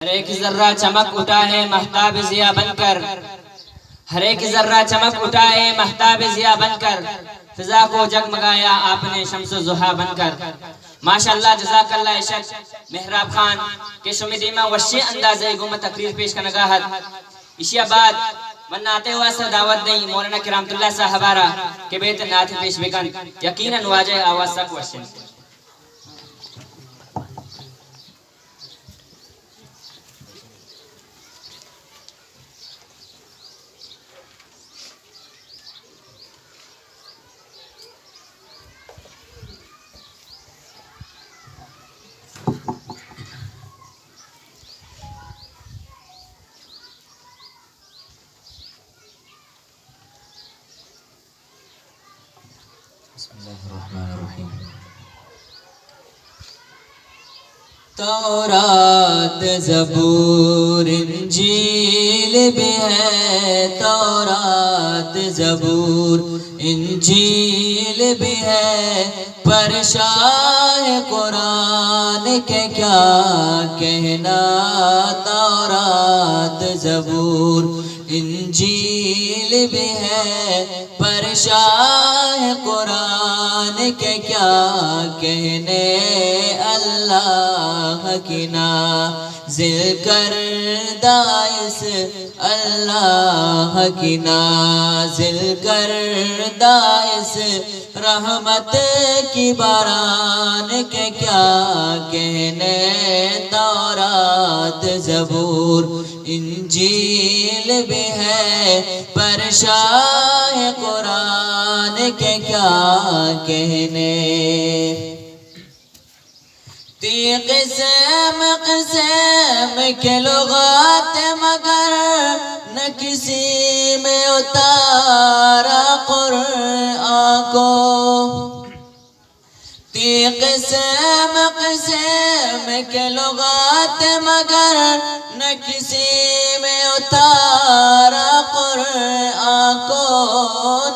ہر ایک ذرہ چمک اٹھا ہے مہتاب ضیا بن کر، ہر ایک ذرہ چمک اٹھا ہے مہتاب ضیا بن کر، فضا کو جگمگایا آپ نے شمس و ضحیٰ بن کر۔ ماشاءاللہ جزاک اللہ عشق محراب خان کے شمیدیمہ وشی انداز گم تقریر پیش کا نگاہت اشیاء بعد من آتے ہوا سے دعوت دیں مولانا کرامت اللہ صاحبارہ کے بیت نات پیش بکن یقیناً واجہ آواز سک وشن۔ بسم اللہ الرحمن الرحیم۔ تورات زبور انجیل بھی ہے، تورات زبور انجیل بھی ہے، پر شاہ قرآن کے کیا کہنا۔ تورات زبور انجیل بھی ہے، پر شاہ قرآن کے کیا کہنے۔ اللہ کی نازل کردہ اس اللہ کی نازل کردہ اس رحمت کی باران کے کیا کہنے۔ تورات زبور انجیل بھی ہے، پر شاہ قرآن کے کیا کہنے۔ قسم قسم کے لغات مگر نہ کسی میں اتارا قرآن کو۔ قسم قسم کے لغات مگر نہ کسی میں اتارا قرآن کو،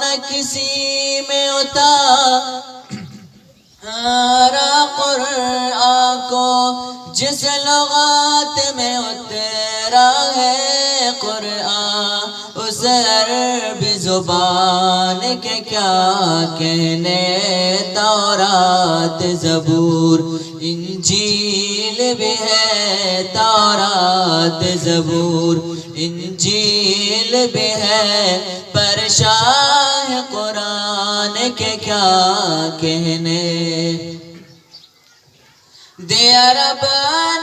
نہ کسی میں اتارا قرآن کو۔ جس لغات میں اترا ہے قرآن، اس عربی زبان کے کیا کہنے۔ تورات زبور انجیل بھی ہے، تورات زبور انجیل بھی ہے، پر شاہ قرآن کے کیا کہنے۔ دیا رب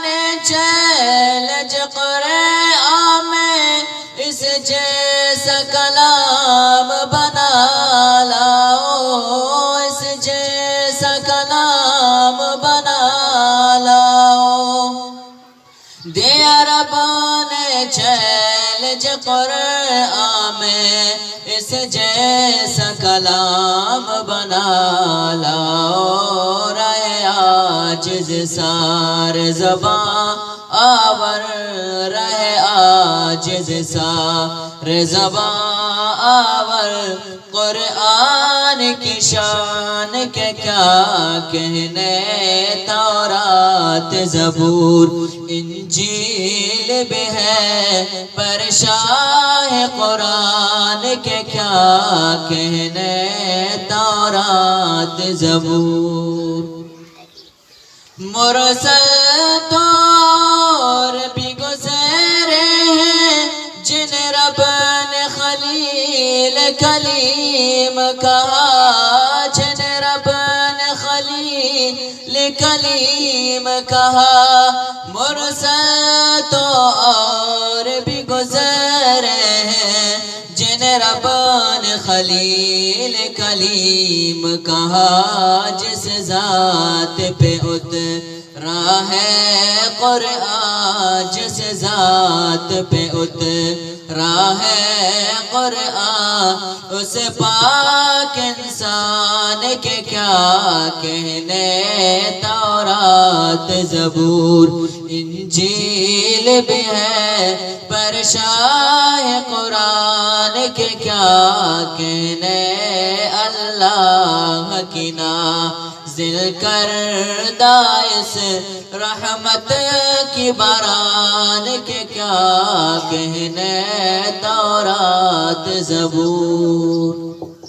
نے چیلنج قرآن میں، اس جیسا کلام بنا لاؤ، اس جیسا کلام بنا لاؤ۔ دیا رب نے چیلنج قرآن میں، اس جیسا کلام بنا لاؤ۔ رہے عاجز سار زباں آور، رہے عاجز سار زباں آور، قرآن کی شان کے کیا کہنے۔ تورات زبور انجیل بھی ہے، پر شاہ قرآن کے کیا کہنے۔ تورات زبور مرسل طور بھی گزرے ہیں، جن رب نے خلیل کلیم کہا، جن رب نے خلیل کلیم کہا۔ مرسل تو اور بھی گزرے ہیں، جن رب نے خلیل کلیم کہا۔ جس ذات پہ اترا ہے قرآن، جس ذات پہ اترا ہے قرآن، اس پاک انسان کے کیا کہنے۔ تورات زبور انجیل بھی ہے، پر شاہ قرآن کے کیا کہنے۔ اللہ کی نازل نازل کردہ اس رحمت کی باران کے کیا کہنے تورات زبور